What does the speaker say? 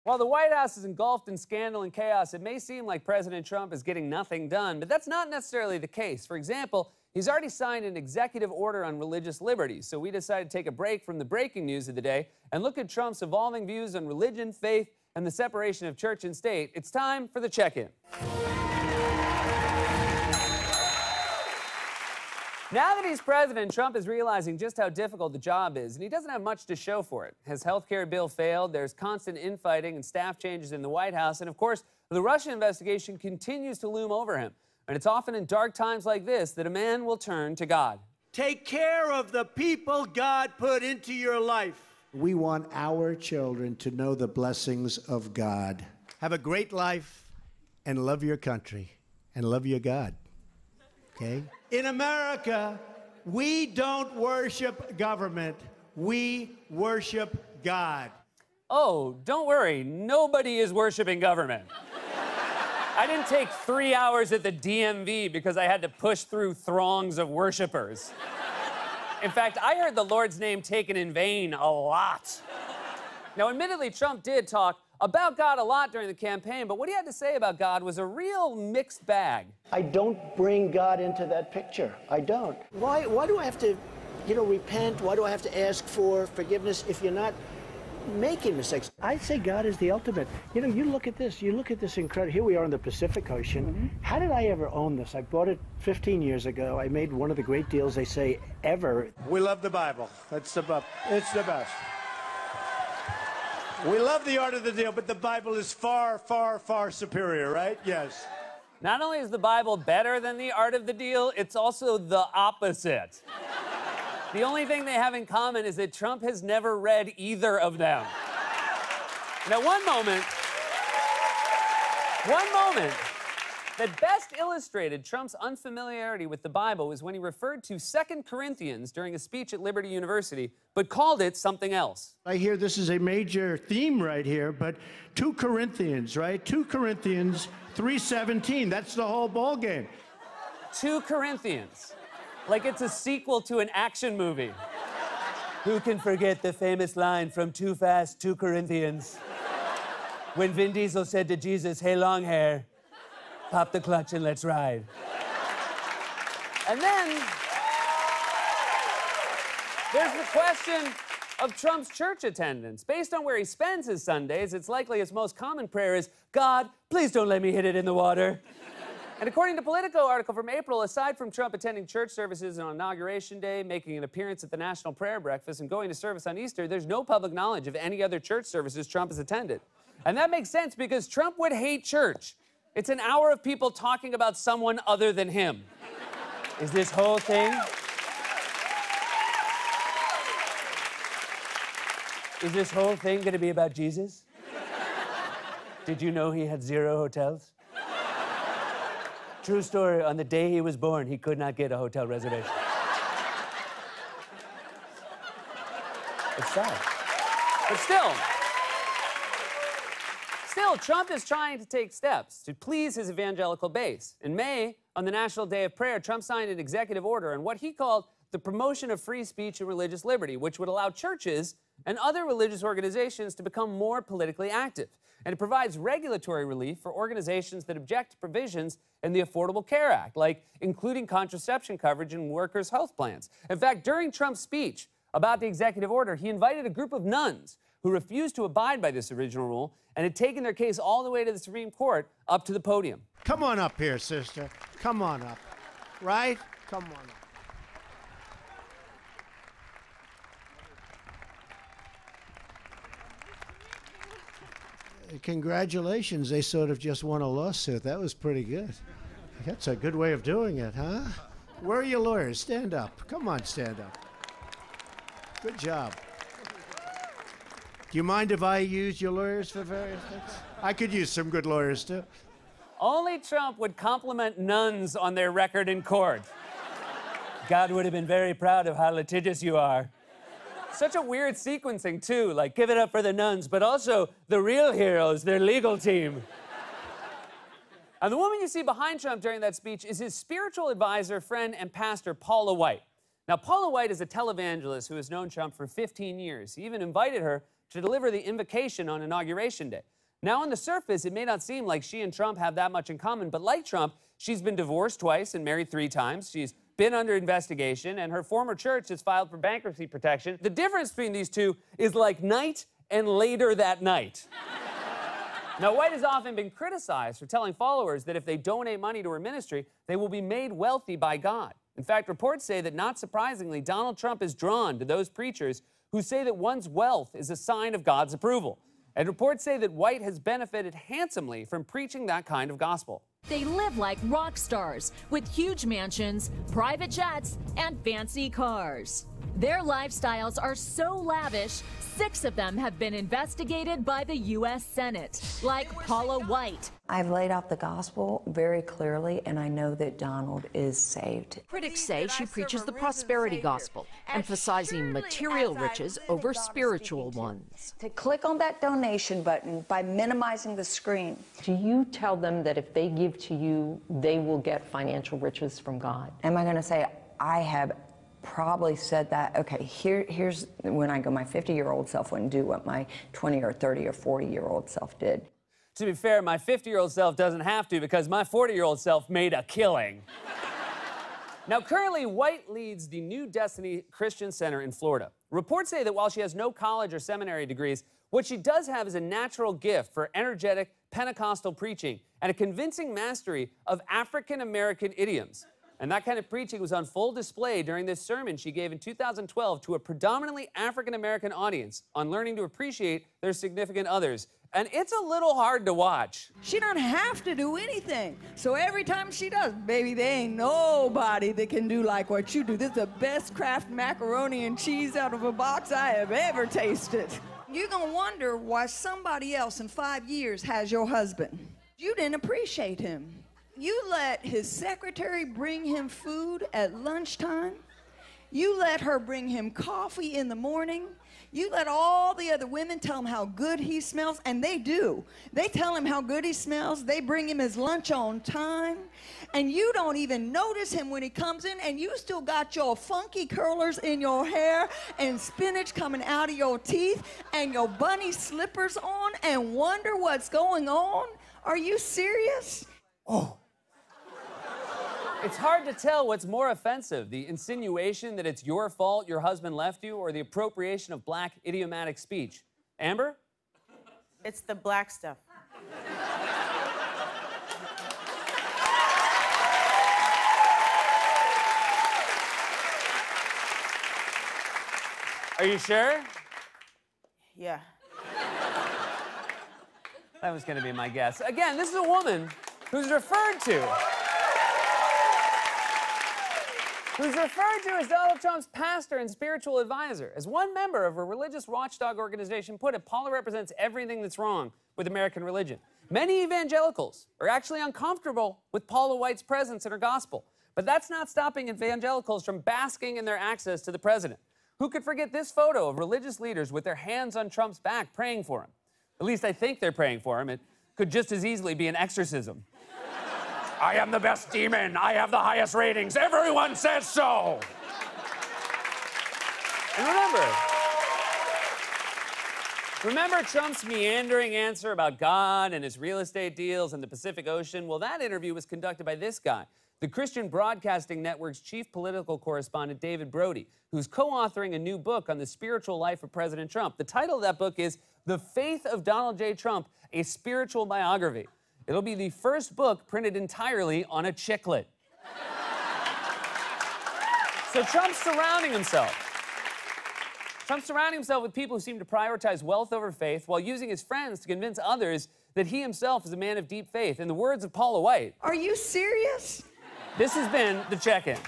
While the White House is engulfed in scandal and chaos, it may seem like President Trump is getting nothing done, but that's not necessarily the case. For example, he's already signed an executive order on religious liberty, so we decided to take a break from the breaking news of the day and look at Trump's evolving views on religion, faith, and the separation of church and state. It's time for the check-in. Now that he's president, Trump is realizing just how difficult the job is, and he doesn't have much to show for it. His health care bill failed, there's constant infighting and staff changes in the White House, and of course, the Russia investigation continues to loom over him. And it's often in dark times like this that a man will turn to God. Take care of the people God put into your life. We want our children to know the blessings of God. Have a great life and love your country and love your God. Okay? In America, we don't worship government. We worship God. Oh, don't worry. Nobody is worshiping government. I didn't take 3 hours at the DMV because I had to push through throngs of worshipers. In fact, I heard the Lord's name taken in vain a lot. Now, admittedly, Trump did talk about God a lot during the campaign, but what he had to say about God was a real mixed bag. I don't bring God into that picture. I don't. Why do I have to, repent? Why do I have to ask for forgiveness if you're not making mistakes? I say God is the ultimate. You look at this incredible, here we are on the Pacific Ocean. Mm-hmm. How did I ever own this? I bought it 15 years ago. I made one of the great deals, they say, ever. We love the Bible. It's the best. We love the art of the deal, but the Bible is far, far, far superior, right? Yes. Not only is the Bible better than the art of the deal, it's also the opposite. The only thing they have in common is that Trump has never read either of them. Now, one moment that best illustrated Trump's unfamiliarity with the Bible was when he referred to 2 Corinthians during a speech at Liberty University, but called it something else. I hear this is a major theme right here, but 2 Corinthians, right? 2 Corinthians 3:17, that's the whole ball game. 2 Corinthians, like it's a sequel to an action movie. Who can forget the famous line from Too Fast, 2 Corinthians? When Vin Diesel said to Jesus, "Hey, long hair, pop the clutch and let's ride." And then there's the question of Trump's church attendance. Based on where he spends his Sundays, it's likely his most common prayer is, "God, please don't let me hit it in the water." And according to Politico article from April, aside from Trump attending church services on Inauguration Day, making an appearance at the National Prayer Breakfast, and going to service on Easter, there's no public knowledge of any other church services Trump has attended. And that makes sense because Trump would hate church. It's an hour of people talking about someone other than him. Is this whole thing going to be about Jesus? Did you know he had 0 hotels? True story, on the day he was born, he could not get a hotel reservation. It's sad. But still, Trump is trying to take steps to please his evangelical base. In May, on the National Day of Prayer, Trump signed an executive order on what he called the promotion of free speech and religious liberty, which would allow churches and other religious organizations to become more politically active. And it provides regulatory relief for organizations that object to provisions in the Affordable Care Act, like including contraception coverage in workers' health plans. In fact, during Trump's speech about the executive order, he invited a group of nuns who refused to abide by this original rule and had taken their case all the way to the Supreme Court up to the podium. Come on up here, sister. Come on up. Right? Come on up. Congratulations, they sort of just won a lawsuit. That was pretty good. That's a good way of doing it, huh? Where are your lawyers? Stand up. Come on, stand up. Good job. Do you mind if I use your lawyers for various things? I could use some good lawyers, too. Only Trump would compliment nuns on their record in court. God would have been very proud of how litigious you are. Such a weird sequencing, too, like give it up for the nuns, but also the real heroes, their legal team. And the woman you see behind Trump during that speech is his spiritual advisor, friend, and pastor, Paula White. Now, Paula White is a televangelist who has known Trump for 15 years. He even invited her to deliver the invocation on Inauguration Day. Now, on the surface, it may not seem like she and Trump have that much in common, but like Trump, she's been divorced twice and married 3 times. She's been under investigation, and her former church has filed for bankruptcy protection. The difference between these two is like night and later that night. Now, White has often been criticized for telling followers that if they donate money to her ministry, they will be made wealthy by God. In fact, reports say that, not surprisingly, Donald Trump is drawn to those preachers who say that one's wealth is a sign of God's approval. And reports say that White has benefited handsomely from preaching that kind of gospel. They live like rock stars with huge mansions, private jets, and fancy cars. Their lifestyles are so lavish, 6 of them have been investigated by the U.S. Senate, like Paula White. I've laid out the gospel very clearly, and I know that Donald is saved. Critics say she preaches the prosperity gospel, emphasizing material riches over spiritual ones. To click on that donation button by minimizing the screen. Do you tell them that if they give to you, they will get financial riches from God? Am I going to say I have probably said that? Okay, here's when I go, my 50-year-old self wouldn't do what my 20 or 30 or 40-year-old self did. To be fair, my 50-year-old self doesn't have to, because my 40-year-old self made a killing. Now, currently, White leads the New Destiny Christian Center in Florida. Reports say that while she has no college or seminary degrees, what she does have is a natural gift for energetic Pentecostal preaching and a convincing mastery of African-American idioms. And that kind of preaching was on full display during this sermon she gave in 2012 to a predominantly African-American audience on learning to appreciate their significant others. And it's a little hard to watch. She don't have to do anything. So every time she does, baby, there ain't nobody that can do like what you do. This is the best Kraft macaroni and cheese out of a box I have ever tasted. You're gonna wonder why somebody else in 5 years has your husband. You didn't appreciate him. You let his secretary bring him food at lunchtime. You let her bring him coffee in the morning. You let all the other women tell him how good he smells, and they do. They tell him how good he smells. They bring him his lunch on time, and you don't even notice him when he comes in, and you still got your funky curlers in your hair and spinach coming out of your teeth and your bunny slippers on and wonder what's going on. Are you serious? Oh. It's hard to tell what's more offensive, the insinuation that it's your fault your husband left you, or the appropriation of black idiomatic speech. Amber? It's the black stuff. Are you sure? Yeah. That was going to be my guess. Again, this is a woman who's referred to as Donald Trump's pastor and spiritual advisor. As one member of a religious watchdog organization put it, Paula represents everything that's wrong with American religion. Many evangelicals are actually uncomfortable with Paula White's presence in her gospel. But that's not stopping evangelicals from basking in their access to the president. Who could forget this photo of religious leaders with their hands on Trump's back praying for him? At least I think they're praying for him. It could just as easily be an exorcism. I am the best demon. I have the highest ratings. Everyone says so. And remember Trump's meandering answer about God and his real estate deals and the Pacific Ocean? Well, that interview was conducted by this guy, the Christian Broadcasting Network's chief political correspondent, David Brody, who's co-authoring a new book on the spiritual life of President Trump. The title of that book is The Faith of Donald J. Trump, a Spiritual Biography. It'll be the first book printed entirely on a chiclet. So Trump's surrounding himself with people who seem to prioritize wealth over faith while using his friends to convince others that he himself is a man of deep faith. In the words of Paula White, Are you serious? this has been The Check-In.